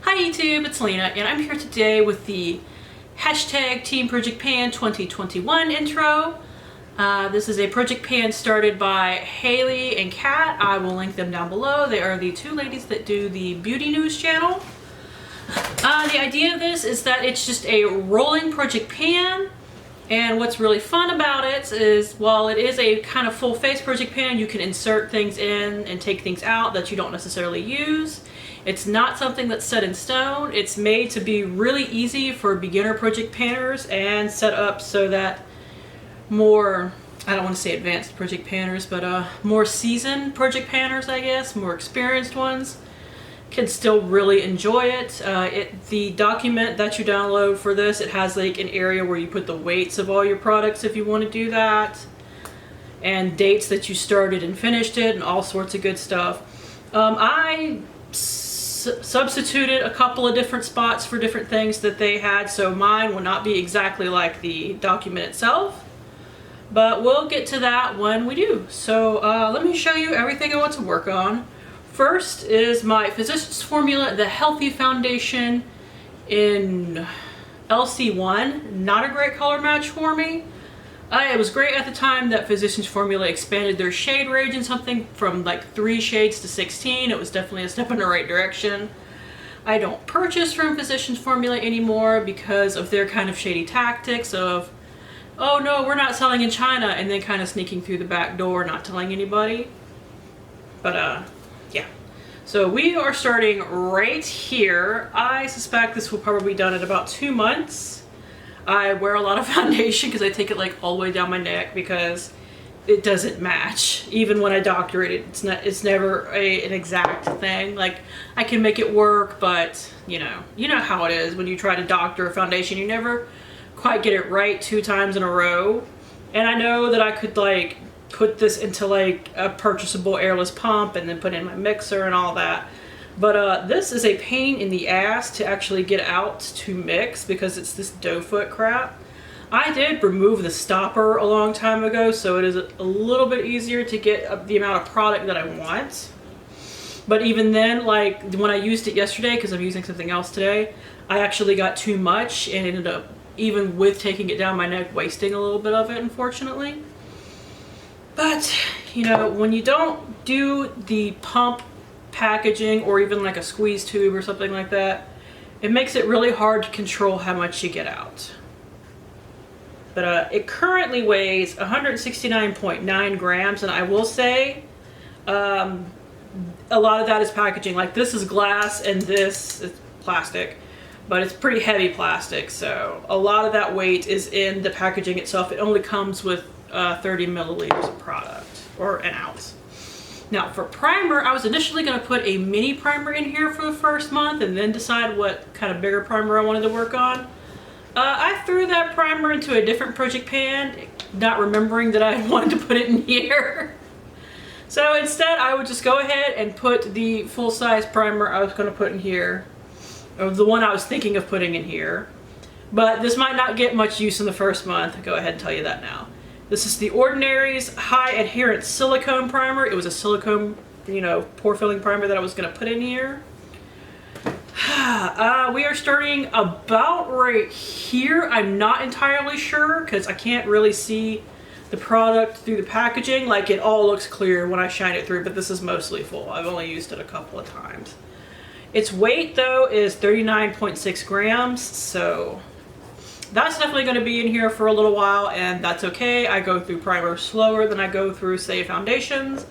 Hi YouTube, it's Lena, and I'm here today with the hashtag teamprojectpan 2021 intro. This is a project pan started by Haley and Kat. I will link them down below. They are the two ladies that do the beauty news channel. The idea of this is that it's just a rolling project pan, and what's really fun about it is while it is a kind of full face project pan, you can insert things in and take things out that you don't necessarily use. It's not something that's set in stone. It's made to be really easy for beginner project panners and set up so that more, I don't want to say advanced project panners, but more seasoned project panners, I guess, more experienced ones, can still really enjoy it. The document that you download for this, it has like an area where you put the weights of all your products if you want to do that, and dates that you started and finished it, and all sorts of good stuff. I substituted a couple of different spots for different things that they had, so mine will not be exactly like the document itself, but we'll get to that when we do. So let me show you everything I want to work on. First is my Physicians Formula, the Healthy Foundation in LC1. Not a great color match for me. It was great at the time that Physicians Formula expanded their shade range and something from like 3 shades to 16. It was definitely a step in the right direction. I don't purchase from Physicians Formula anymore because of their kind of shady tactics of, oh no, we're not selling in China, and then kind of sneaking through the back door, not telling anybody. But yeah. So we are starting right here. I suspect this will probably be done in about 2 months. I wear a lot of foundation because I take it like all the way down my neck because it doesn't match. Even when I doctor it, it's never an exact thing. Like, I can make it work, but you know how it is when you try to doctor a foundation. You never quite get it right 2 times in a row. And I know that I could like put this into like a purchasable airless pump and then put in my mixer and all that. But this is a pain in the ass to actually get out to mix because it's this dough foot crap. I did remove the stopper a long time ago, so it is a little bit easier to get the amount of product that I want. But even then, like when I used it yesterday, because I'm using something else today, I actually got too much and ended up, even with taking it down my neck, wasting a little bit of it, unfortunately. But, you know, when you don't do the pump packaging or even like a squeeze tube or something like that, it makes it really hard to control how much you get out. But it currently weighs 169.9 grams, and I will say a lot of that is packaging. Like, this is glass and this is plastic, but it's pretty heavy plastic, so a lot of that weight is in the packaging itself. It only comes with 30 milliliters of product, or an ounce. Now for primer, I was initially going to put a mini primer in here for the first month and then decide what kind of bigger primer I wanted to work on. I threw that primer into a different project pan, not remembering that I wanted to put it in here. So instead I would just go ahead and put the full-size primer I was going to put in here, or the one I was thinking of putting in here. But this might not get much use in the first month. I'll go ahead and tell you that now. This is the Ordinary's High Adherence Silicone Primer. It was a silicone, pore filling primer that I was going to put in here. We are starting about right here. I'm not entirely sure because I can't really see the product through the packaging. Like, it all looks clear when I shine it through, but this is mostly full. I've only used it a couple of times. Its weight, though, is 39.6 grams, so that's definitely going to be in here for a little while, and that's okay. I go through primers slower than I go through, say, foundations,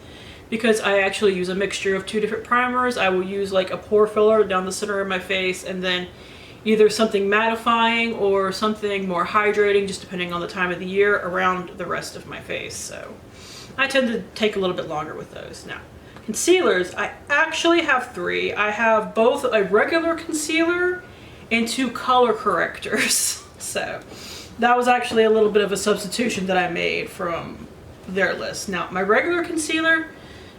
because I actually use a mixture of 2 different primers. I will use like a pore filler down the center of my face, and then either something mattifying or something more hydrating, just depending on the time of the year, around the rest of my face. So I tend to take a little bit longer with those. Now, concealers, I actually have 3. I have both a regular concealer and 2 color correctors. So that was actually a little bit of a substitution that I made from their list. Now, my regular concealer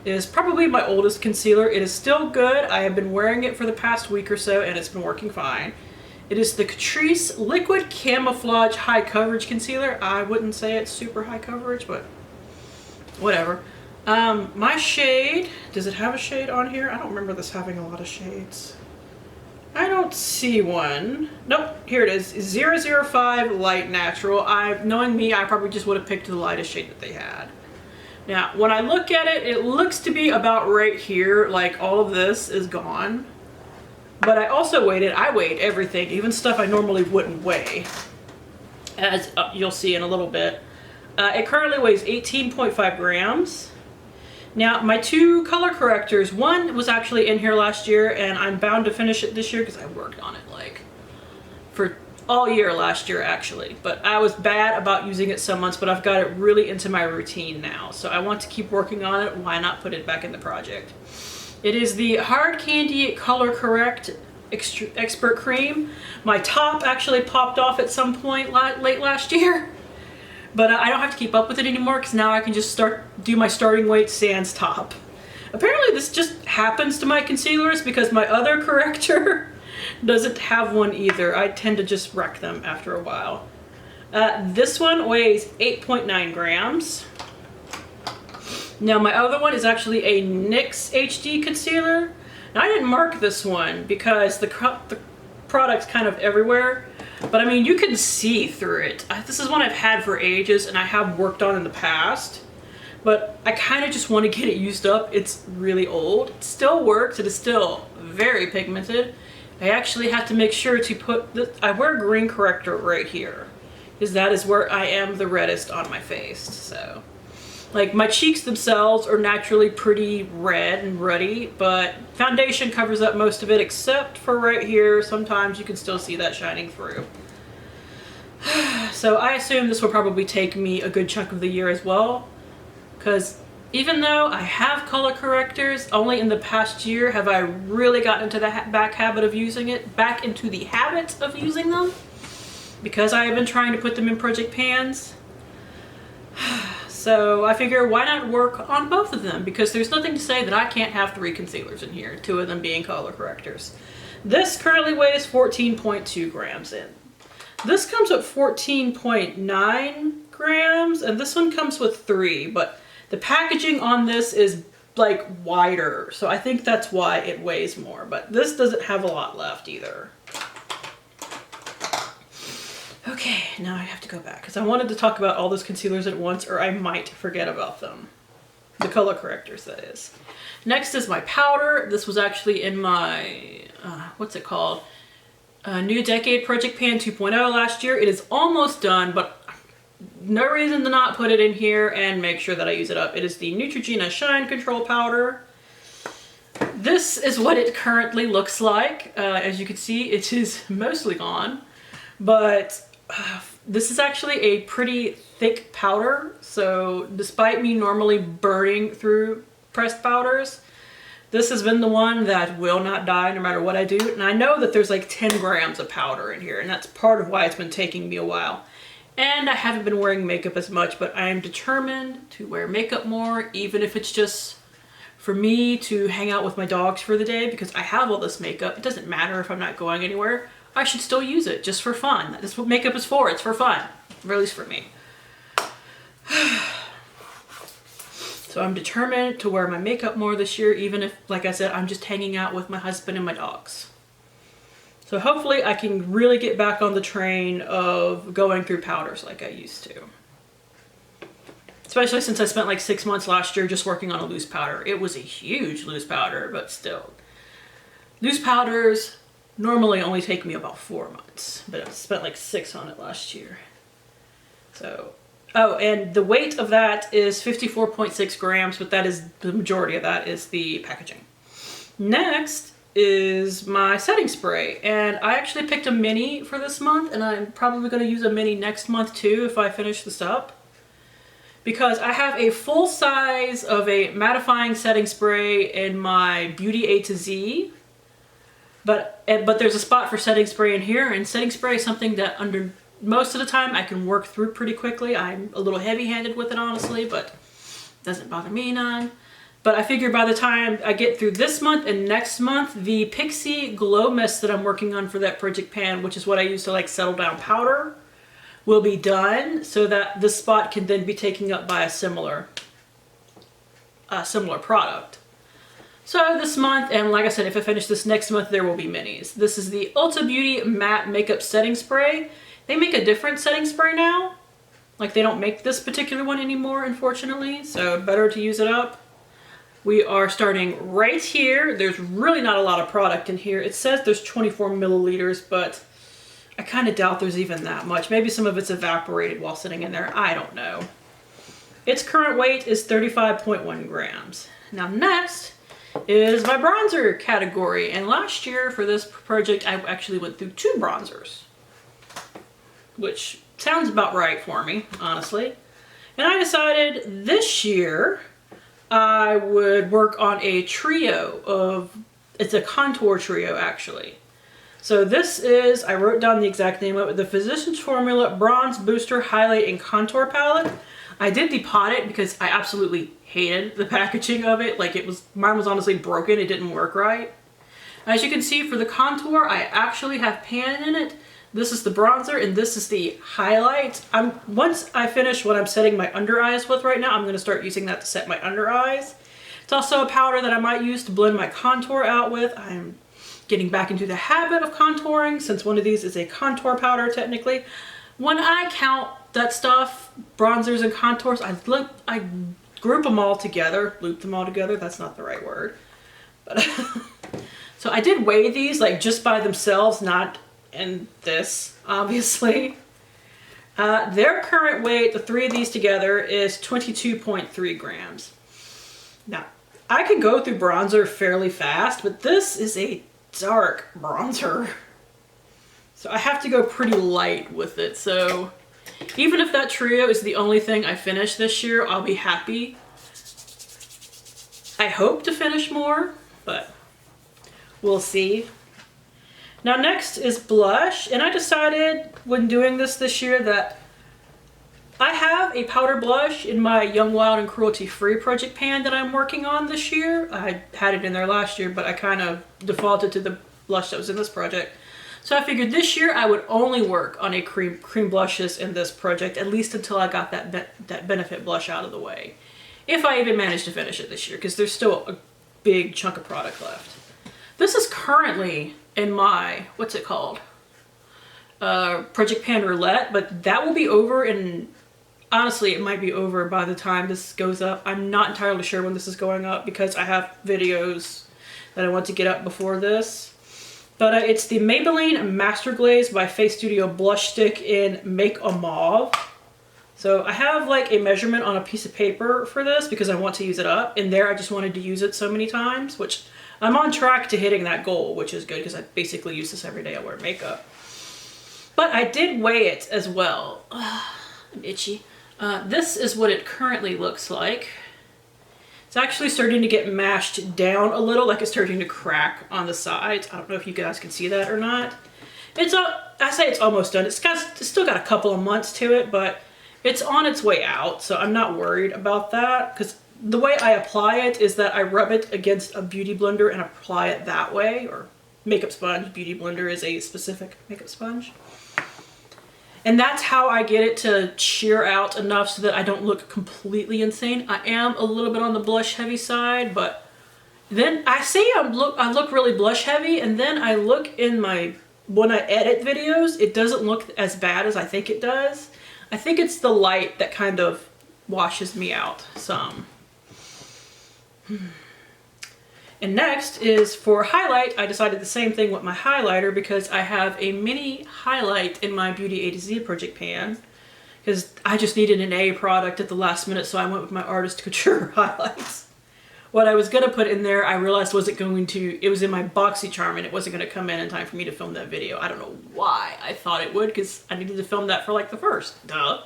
is probably my oldest concealer. It is still good. I have been wearing it for the past week or so, and it's been working fine. It is the Catrice Liquid Camouflage High Coverage Concealer. I wouldn't say it's super high coverage, but whatever. My shade, does it have a shade on here? I don't remember this having a lot of shades. I don't see one. Nope, here it is. 005 Light Natural. Knowing me, I probably just would have picked the lightest shade that they had. Now, when I look at it, it looks to be about right here, like all of this is gone. But I also weighed everything, even stuff I normally wouldn't weigh, as you'll see in a little bit. It currently weighs 18.5 grams. Now, my 2 color correctors, one was actually in here last year, and I'm bound to finish it this year because I worked on it like for all year last year actually. But I was bad about using it some months, but I've got it really into my routine now. So I want to keep working on it. Why not put it back in the project? It is the Hard Candy Color Correct Expert Cream. My top actually popped off at some point late last year. But I don't have to keep up with it anymore because now I can just do my starting weight sans top. Apparently this just happens to my concealers because my other corrector doesn't have one either. I tend to just wreck them after a while. This one weighs 8.9 grams. Now my other one is actually a NYX HD concealer. Now I didn't mark this one because the product's kind of everywhere. But I mean, you can see through it. This is one I've had for ages and I have worked on in the past. But I kind of just want to get it used up. It's really old. It still works. It is still very pigmented. I actually have to make sure to put this, I wear green corrector right here, because that is where I am the reddest on my face. So, like, my cheeks themselves are naturally pretty red and ruddy, but foundation covers up most of it except for right here. Sometimes you can still see that shining through. So I assume this will probably take me a good chunk of the year as well, because even though I have color correctors, only in the past year have I really gotten into the back into the habit of using them, because I have been trying to put them in project pans. So I figure, why not work on both of them? Because there's nothing to say that I can't have 3 concealers in here, 2 of them being color correctors. This currently weighs 14.2 grams in. This comes at 14.9 grams, and this one comes with 3, but the packaging on this is like wider, so I think that's why it weighs more, but this doesn't have a lot left either. Okay, now I have to go back because I wanted to talk about all those concealers at once or I might forget about them. The color correctors, that is. Next is my powder. This was actually in my, what's it called? New Decade Project Pan 2.0 last year. It is almost done, but no reason to not put it in here and make sure that I use it up. It is the Neutrogena Shine Control Powder. This is what it currently looks like. As you can see, it is mostly gone, but this is actually a pretty thick powder. So despite me normally burning through pressed powders, this has been the one that will not die no matter what I do. And I know that there's like 10 grams of powder in here, and that's part of why it's been taking me a while. And I haven't been wearing makeup as much, but I am determined to wear makeup more, even if it's just for me to hang out with my dogs for the day, because I have all this makeup. It doesn't matter if I'm not going anywhere. I should still use it just for fun. That's what makeup is for. It's for fun, or at least for me. So I'm determined to wear my makeup more this year, even if, like I said, I'm just hanging out with my husband and my dogs. So hopefully I can really get back on the train of going through powders like I used to. Especially since I spent like 6 months last year just working on a loose powder. It was a huge loose powder, but still. Loose powders normally only take me about 4 months, but I spent like 6 on it last year. So, oh, and the weight of that is 54.6 grams, but that is, the majority of that is the packaging. Next is my setting spray, and I actually picked a mini for this month, and I'm probably going to use a mini next month too if I finish this up, because I have a full size of a mattifying setting spray in my Beauty A to Z, but there's a spot for setting spray in here, and setting spray is something that under most of the time I can work through pretty quickly. I'm a little heavy-handed with it, honestly, but it doesn't bother me none. But I figure by the time I get through this month and next month, the Pixie Glow Mist that I'm working on for that project pan, which is what I use to like settle down powder, will be done, so that this spot can then be taken up by a similar product. So this month, and like I said, if I finish this next month, there will be minis. This is the Ulta Beauty Matte Makeup Setting Spray. They make a different setting spray now. Like, they don't make this particular one anymore, unfortunately, so better to use it up. We are starting right here. There's really not a lot of product in here. It says there's 24 milliliters, but I kind of doubt there's even that much. Maybe some of it's evaporated while sitting in there. I don't know. Its current weight is 35.1 grams. Now next is my bronzer category. And last year for this project, I actually went through 2 bronzers, which sounds about right for me, honestly. And I decided this year I would work on a trio of, it's a contour trio actually. So this is, I wrote down the exact name of it, the Physicians Formula Bronze Booster Highlight and Contour Palette. I did depot it because I absolutely hated the packaging of it. Like, mine was honestly broken, it didn't work right. As you can see, for the contour, I actually have pan in it. This is the bronzer and this is the highlight. Once I finish what I'm setting my under eyes with right now, I'm going to start using that to set my under eyes. It's also a powder that I might use to blend my contour out with. I'm getting back into the habit of contouring since one of these is a contour powder technically. When I count that stuff, bronzers and contours, I group them all together, loop them all together. That's not the right word. But so I did weigh these like just by themselves, not in this, obviously. Their current weight, the 3 of these together, is 22.3 grams. Now, I can go through bronzer fairly fast, but this is a dark bronzer. So I have to go pretty light with it. So even if that trio is the only thing I finish this year, I'll be happy. I hope to finish more, but we'll see. Now next is blush, and I decided when doing this year that I have a powder blush in my Young, Wild, and Cruelty Free project pan that I'm working on this year. I had it in there last year, but I kind of defaulted to the blush that was in this project. So I figured this year I would only work on a cream blushes in this project, at least until I got that Benefit blush out of the way. If I even manage to finish it this year, because there's still a big chunk of product left. This is currently in my, what's it called? Project Pan Roulette, but that will be over in, honestly, it might be over by the time this goes up. I'm not entirely sure when this is going up because I have videos that I want to get up before this. But it's the Maybelline Master Glaze by Face Studio Blush Stick in Make a Mauve. So I have like a measurement on a piece of paper for this because I want to use it up. In there I just wanted to use it so many times, which I'm on track to hitting that goal, which is good because I basically use this every day I wear makeup. But I did weigh it as well. I'm itchy. This is what it currently looks like. It's actually starting to get mashed down a little, like it's starting to crack on the sides. I don't know if you guys can see that or not. I say it's almost done. It's still got a couple of months to it, but it's on its way out, so I'm not worried about that because the way I apply it is that I rub it against a beauty blender and apply it that way, or makeup sponge. Beauty blender is a specific makeup sponge. And that's how I get it to sheer out enough so that I don't look completely insane. I am a little bit on the blush heavy side, but then I say I look really blush heavy, and then I look in when I edit videos, it doesn't look as bad as I think it does. I think it's the light that kind of washes me out some. And next is for highlight. I decided the same thing with my highlighter because I have a mini highlight in my Beauty A to Z project pan because I just needed an A product at the last minute, so I went with my Artist Couture highlights. What I was going to put in there, I realized it was in my BoxyCharm and it wasn't going to come in time for me to film that video. I don't know why I thought it would because I needed to film that for like the first. Duh.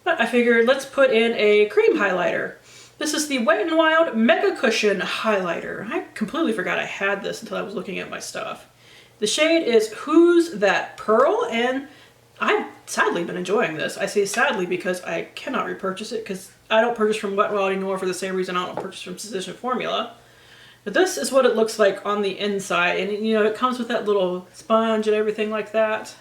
But I figured let's put in a cream highlighter. This is the Wet n Wild Mega Cushion Highlighter. I completely forgot I had this until I was looking at my stuff. The shade is Who's That Pearl, and I've sadly been enjoying this. I say sadly because I cannot repurchase it because I don't purchase from Wet n Wild anymore for the same reason I don't purchase from Physicians Formula. But this is what it looks like on the inside, and you know, it comes with that little sponge and everything like that.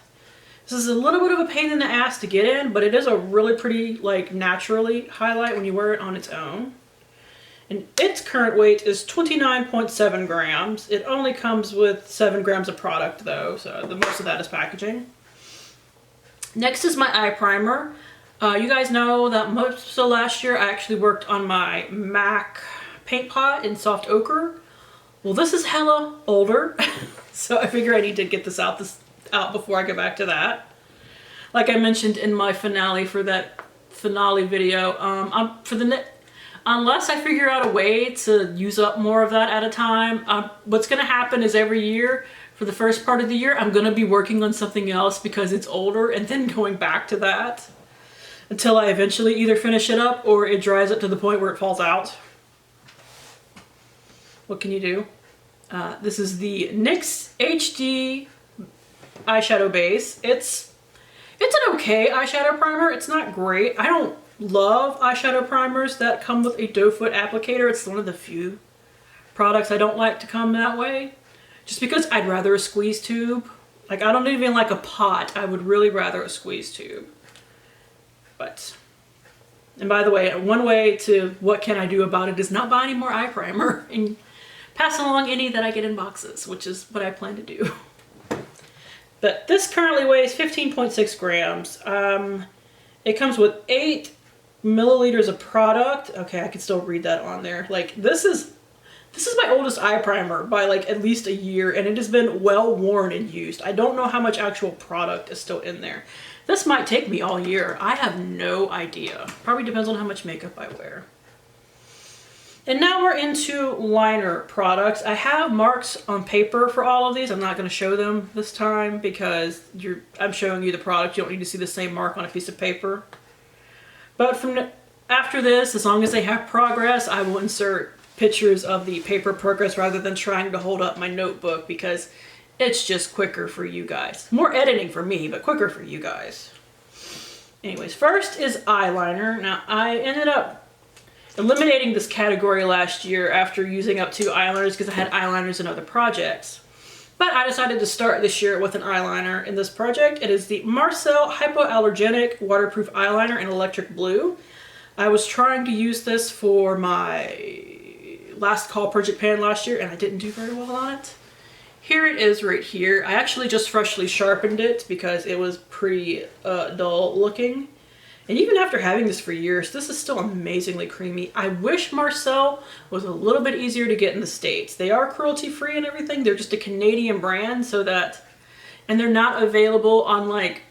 This is a little bit of a pain in the ass to get in, but it is a really pretty, like, naturally highlight when you wear it on its own. And its current weight is 29.7 grams. It only comes with 7 grams of product though, so the most of that is packaging. Next is my eye primer. You guys know that most of last year I actually worked on my MAC paint pot in soft ochre. Well, this is hella older, so I figure I need to get this out before I go back to that. Like I mentioned in my finale for that finale video, unless I figure out a way to use up more of that at a time, what's gonna happen is every year, for the first part of the year, I'm gonna be working on something else because it's older and then going back to that until I eventually either finish it up or it dries up to the point where it falls out. What can you do? This is the NYX HD eyeshadow base. It's an okay eyeshadow primer. It's not great. I don't love eyeshadow primers that come with a doe foot applicator. It's one of the few products I don't like to come that way. Just because I'd rather a squeeze tube. Like, I don't even like a pot. I would really rather a squeeze tube. But, and by the way, one way to what can I do about it is not buy any more eye primer and pass along any that I get in boxes, which is what I plan to do. But this currently weighs 15.6 grams. It comes with 8 milliliters of product. Okay, I can still read that on there. Like, this is my oldest eye primer by like at least a year, and it has been well worn and used. I don't know how much actual product is still in there. This might take me all year. I have no idea. Probably depends on how much makeup I wear. And now we're into liner products. I have marks on paper for all of these. I'm not going to show them this time because I'm showing you the product. You don't need to see the same mark on a piece of paper. But after this, as long as they have progress, I will insert pictures of the paper progress rather than trying to hold up my notebook because it's just quicker for you guys. More editing for me, but quicker for you guys. Anyways, first is eyeliner. Now, I ended up eliminating this category last year after using up 2 eyeliners because I had eyeliners in other projects. But I decided to start this year with an eyeliner in this project. It is the Marcel Hypoallergenic Waterproof Eyeliner in Electric Blue. I was trying to use this for my last call project pan last year and I didn't do very well on it. Here it is right here. I actually just freshly sharpened it because it was pretty dull looking. And even after having this for years, this is still amazingly creamy. I wish Marcel was a little bit easier to get in the States. They are cruelty-free and everything. They're just a Canadian brand, and they're not available on like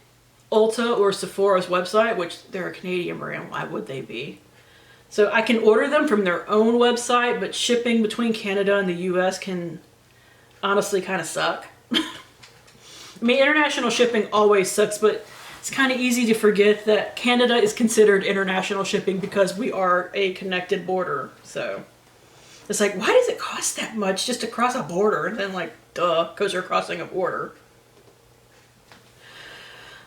Ulta or Sephora's website, which they're a Canadian brand. Why would they be? So I can order them from their own website, but shipping between Canada and the US can honestly kind of suck. I mean, international shipping always sucks, but it's kind of easy to forget that Canada is considered international shipping because we are a connected border. So it's like, why does it cost that much just to cross a border? And then like, duh, because you're crossing a border.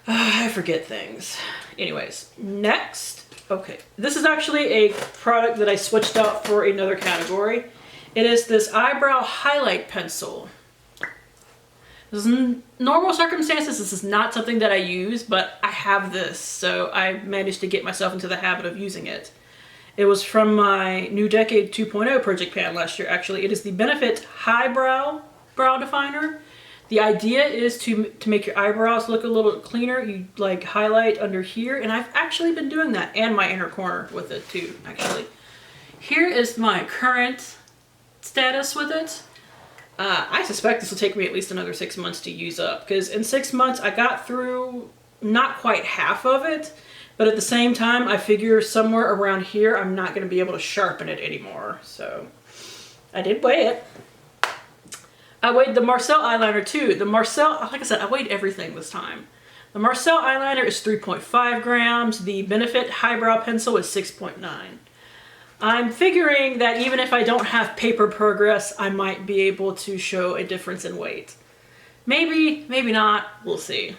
I forget things. Anyways, next. Okay, this is actually a product that I switched out for another category. It is this Eyebrow Highlight Pencil. This is normal circumstances, this is not something that I use, but I have this, so I managed to get myself into the habit of using it. It was from my New Decade 2.0 project pan last year, actually. It is the Benefit Highbrow Brow Definer. The idea is to make your eyebrows look a little cleaner. You like highlight under here, and I've actually been doing that, and my inner corner with it too, actually. Here is my current status with it. I suspect this will take me at least another 6 months to use up, because in 6 months I got through not quite half of it, but at the same time I figure somewhere around here I'm not going to be able to sharpen it anymore. So I did weigh it. I weighed the Marcel eyeliner too. The Marcel, like I said, I weighed everything this time. The Marcel eyeliner is 3.5 grams. The Benefit Highbrow Pencil is 6.9. I'm figuring that even if I don't have paper progress, I might be able to show a difference in weight. Maybe, maybe not, we'll see.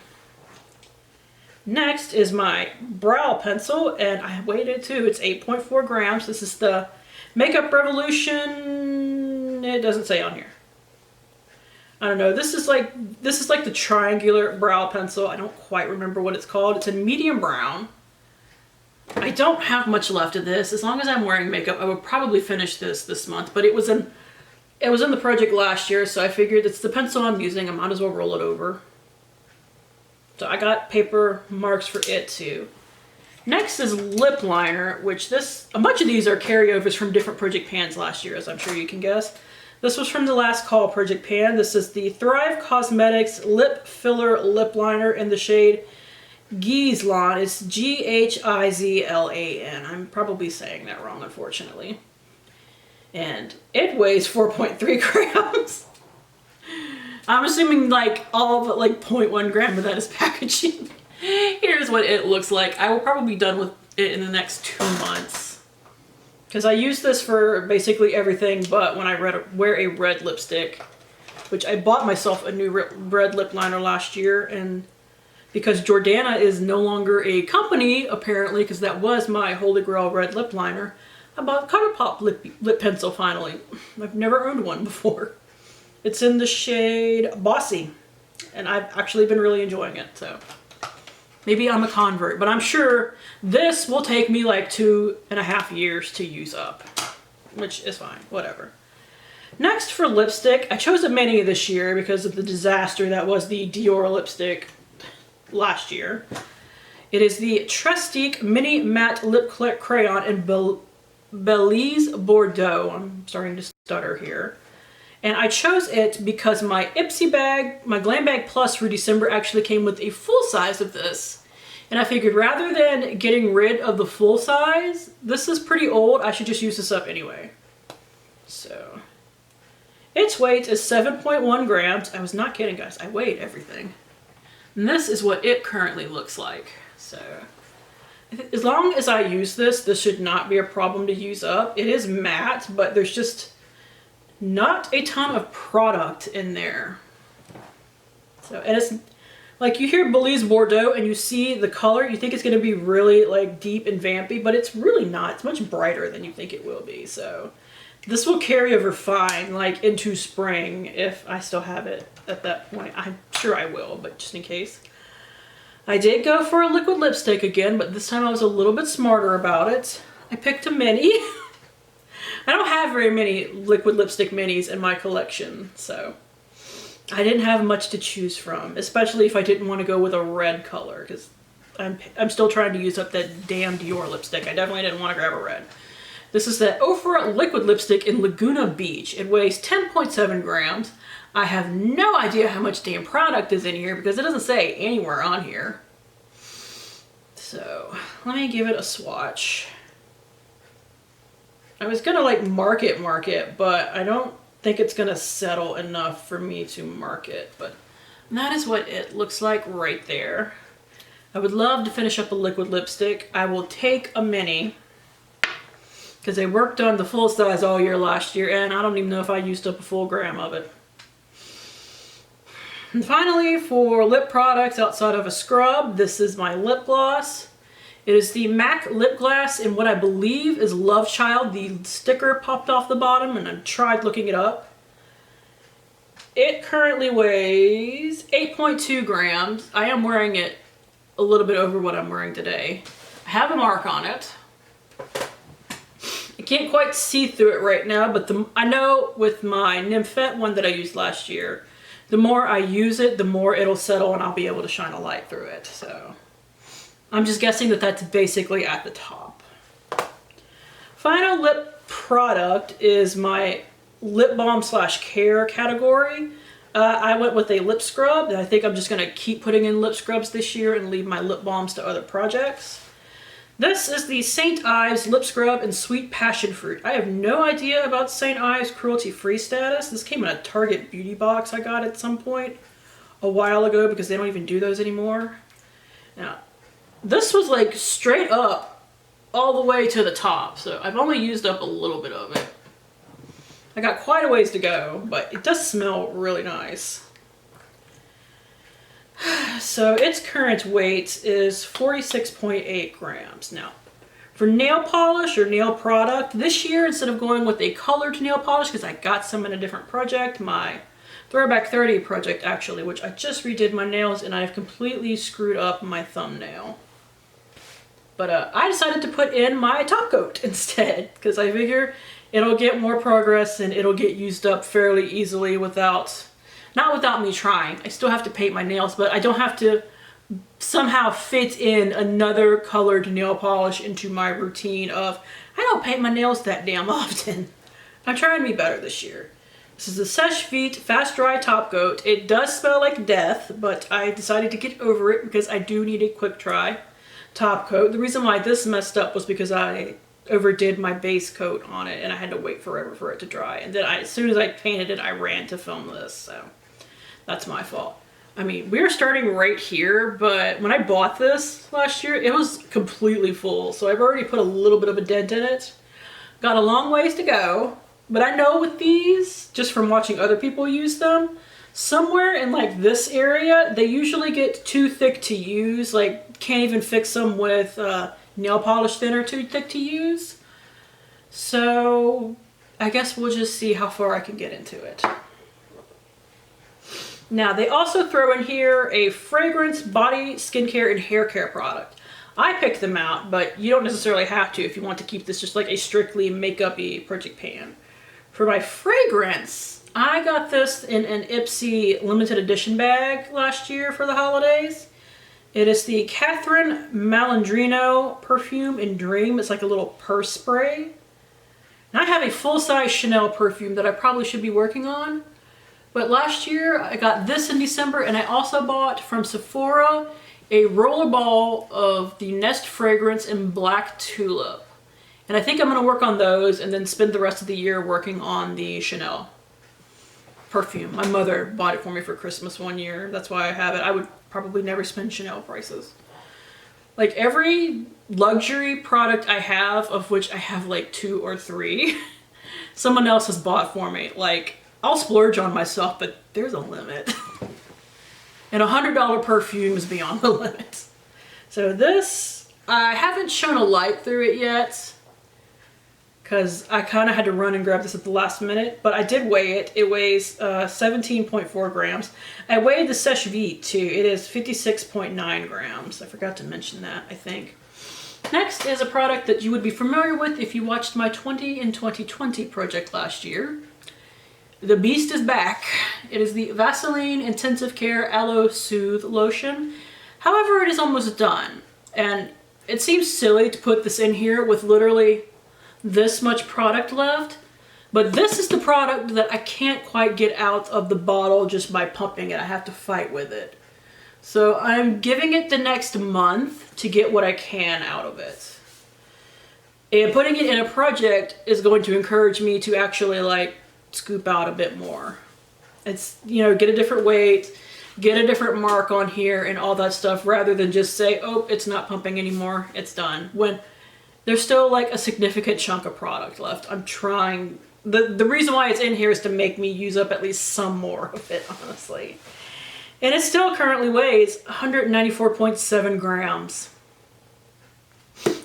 Next is my brow pencil, and I weighed it too. It's 8.4 grams. This is the Makeup Revolution, it doesn't say on here. I don't know, this is like the triangular brow pencil. I don't quite remember what it's called. It's in medium brown. I I don't have much left of this. As long as I'm wearing makeup, I would probably finish this month, but it was in the project last year, so I figured it's the pencil I'm using. I might as well roll it over. So I got paper marks for it too. Next is lip liner, which a bunch of these are carryovers from different project pans last year, as I'm sure you can guess. This was from the last call project pan. This is the Thrive Cosmetics Lip Filler Lip Liner in the shade Gizlan. It's Gizlan. I'm probably saying that wrong, unfortunately. And it weighs 4.3 grams. I'm assuming like all but like 0.1 gram of that is packaging. Here's what it looks like. I will probably be done with it in the next 2 months. Because I use this for basically everything but when I wear a red lipstick. Which I bought myself a new red lip liner last year. And because Jordana is no longer a company, apparently, because that was my Holy Grail red lip liner, I bought ColourPop lip pencil finally. I've never owned one before. It's in the shade Bossy. And I've actually been really enjoying it, so maybe I'm a convert, but I'm sure this will take me like 2.5 years to use up, which is fine, whatever. Next for lipstick, I chose a mini this year because of the disaster that was the Dior lipstick last year. It is the Tresemme Mini Matte Lip Crayon in Belize Bordeaux. I'm starting to stutter here. And I chose it because my Ipsy bag, my Glam Bag Plus for December actually came with a full size of this. And I figured rather than getting rid of the full size, this is pretty old, I should just use this up anyway. So, its weight is 7.1 grams. I was not kidding, guys. I weighed everything. And this is what it currently looks like. So, as long as I use this, this should not be a problem to use up. It is matte, but there's just not a ton of product in there. So, and it's like you hear Belize Bordeaux and you see the color, you think it's going to be really like deep and vampy, but it's really not. It's much brighter than you think it will be. So this will carry over fine like into spring if I still have it at that point. I'm sure I will, but just in case. I did go for a liquid lipstick again, but this time I was a little bit smarter about it. I picked a mini. I don't have very many liquid lipstick minis in my collection, so I didn't have much to choose from, especially if I didn't want to go with a red color, because I'm still trying to use up that damn Dior lipstick. I definitely didn't want to grab a red. This is the Ofra liquid lipstick in Laguna Beach. It weighs 10.7 grams. I have no idea how much damn product is in here because it doesn't say anywhere on here. So let me give it a swatch. I was gonna like mark it, but I don't think it's gonna settle enough for me to mark it. But that is what it looks like right there. I would love to finish up a liquid lipstick. I will take a mini because I worked on the full size all year last year and I don't even know if I used up a full gram of it. And finally, for lip products outside of a scrub, this is my lip gloss. It is the MAC lip gloss in what I believe is Love Child. The sticker popped off the bottom and I tried looking it up. It currently weighs 8.2 grams. I am wearing it a little bit over what I'm wearing today. I have a mark on it. I can't quite see through it right now, but I know with my Nymphette one that I used last year, the more I use it, the more it'll settle and I'll be able to shine a light through it. So I'm just guessing that that's basically at the top. Final lip product is my lip balm / care category. I went with a lip scrub, and I think I'm just going to keep putting in lip scrubs this year and leave my lip balms to other projects. This is the St. Ives Lip Scrub in Sweet Passion Fruit. I have no idea about St. Ives cruelty-free status. This came in a Target beauty box I got at some point a while ago because they don't even do those anymore. Now, this was like straight up all the way to the top, so I've only used up a little bit of it. I got quite a ways to go, but it does smell really nice. So its current weight is 46.8 grams. Now, for nail polish or nail product, this year instead of going with a colored nail polish, because I got some in a different project, my Throwback 30 project actually, which I just redid my nails and I've completely screwed up my thumbnail. But I decided to put in my top coat instead because I figure it'll get more progress and it'll get used up fairly easily not without me trying. I still have to paint my nails, but I don't have to somehow fit in another colored nail polish into my routine of, I don't paint my nails that damn often. I'm trying to be better this year. This is the Seche Vite Fast Dry Top Coat. It does smell like death, but I decided to get over it because I do need a quick dry top coat. The reason why this messed up was because I overdid my base coat on it and I had to wait forever for it to dry. And then as soon as I painted it, I ran to film this, so that's my fault. I mean, we're starting right here, but when I bought this last year, it was completely full. So I've already put a little bit of a dent in it. Got a long ways to go, but I know with these, just from watching other people use them, somewhere in like this area, they usually get too thick to use. Like, can't even fix them with nail polish thinner too thick to use. So I guess we'll just see how far I can get into it. Now, they also throw in here a fragrance, body, skincare, and hair care product. I picked them out, but you don't necessarily have to if you want to keep this just like a strictly makeup-y project pan. For my fragrance, I got this in an Ipsy limited edition bag last year for the holidays. It is the Catherine Malandrino Perfume and Dream. It's like a little purse spray. And I have a full-size Chanel perfume that I probably should be working on. But last year I got this in December, and I also bought from Sephora a rollerball of the Nest fragrance in Black Tulip. And I think I'm going to work on those and then spend the rest of the year working on the Chanel perfume. My mother bought it for me for Christmas one year. That's why I have it. I would probably never spend Chanel prices. Like every luxury product I have, of which I have like 2 or 3, someone else has bought for me. Like, I'll splurge on myself, but there's a limit. And $100 perfume is beyond the limit. So this, I haven't shown a light through it yet, because I kind of had to run and grab this at the last minute, but I did weigh it. It weighs 17.4 grams. I weighed the Seche Vite too. It is 56.9 grams. I forgot to mention that, I think. Next is a product that you would be familiar with if you watched my 20 in 2020 project last year. The beast is back. It is the Vaseline Intensive Care Aloe Soothe Lotion. However, it is almost done. And it seems silly to put this in here with literally this much product left, but this is the product that I can't quite get out of the bottle just by pumping it. I have to fight with it. So I'm giving it the next month to get what I can out of it. And putting it in a project is going to encourage me to actually like scoop out a bit more. It's, you know, get a different weight, get a different mark on here and all that stuff, rather than just say, oh, it's not pumping anymore, it's done. When there's still like a significant chunk of product left. I'm trying, the reason why it's in here is to make me use up at least some more of it, honestly. And it still currently weighs 194.7 grams.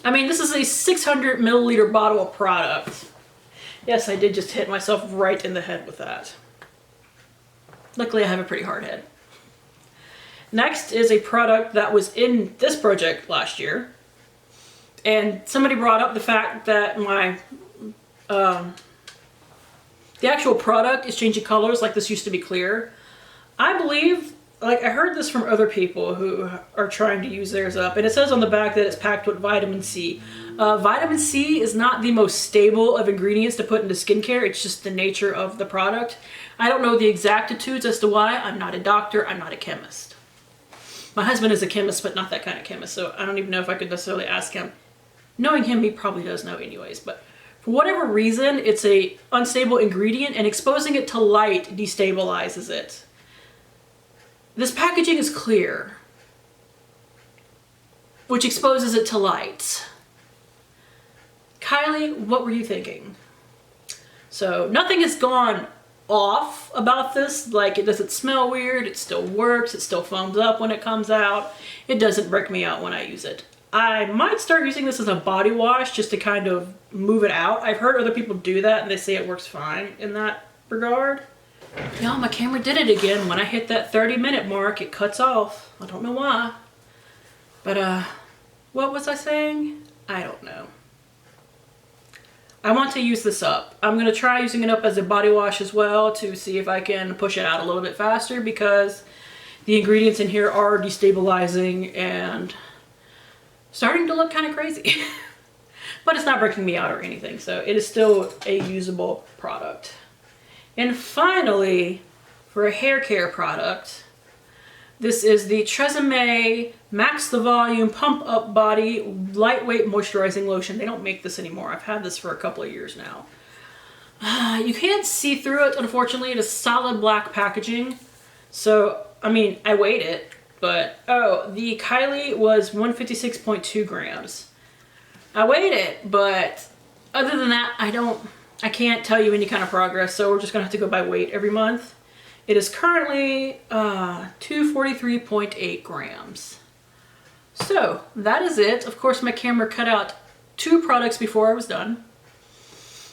I mean, this is a 600 milliliter bottle of product. Yes, I did just hit myself right in the head with that. Luckily, I have a pretty hard head. Next is a product that was in this project last year. And somebody brought up the fact that my, the actual product is changing colors, like this used to be clear. I believe, like I heard this from other people who are trying to use theirs up, and it says on the back that it's packed with vitamin C. Vitamin C is not the most stable of ingredients to put into skincare, it's just the nature of the product. I don't know the exactitudes as to why. I'm not a doctor, I'm not a chemist. My husband is a chemist, but not that kind of chemist, so I don't even know if I could necessarily ask him. Knowing him, he probably does know anyways, but for whatever reason, it's a unstable ingredient, and exposing it to light destabilizes it. This packaging is clear, which exposes it to light. Kylie, what were you thinking? So nothing has gone off about this, like it doesn't smell weird, it still works, it still foams up when it comes out, it doesn't break me out when I use it. I might start using this as a body wash just to kind of move it out. I've heard other people do that and they say it works fine in that regard. Y'all, my camera did it again. When I hit that 30-minute mark, it cuts off. I don't know why. But what was I saying? I don't know. I want to use this up. I'm going to try using it up as a body wash as well to see if I can push it out a little bit faster, because the ingredients in here are destabilizing and starting to look kind of crazy. But it's not breaking me out or anything, so it is still a usable product. And finally, for a hair care product, this is the Tresemme Max the Volume Pump Up Body Lightweight Moisturizing Lotion. They don't make this anymore. I've had this for a couple of years now. You can't see through it, unfortunately. It is solid black packaging. So, I mean, I weighed it, but, oh, the Kylie was 156.2 grams. I weighed it, but other than that, I can't tell you any kind of progress, so we're just gonna have to go by weight every month. It is currently 243.8 grams. So that is it. Of course, my camera cut out 2 products before I was done.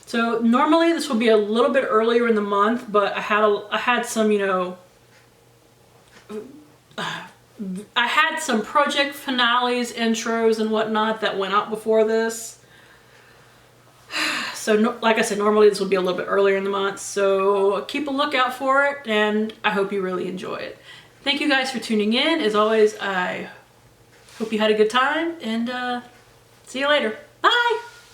So normally this will be a little bit earlier in the month, but I had some, you know, I had some project finales, intros, and whatnot that went out before this. So, like I said, normally this would be a little bit earlier in the month. So keep a lookout for it, and I hope you really enjoy it. Thank you guys for tuning in. As always, I hope you had a good time, and see you later. Bye!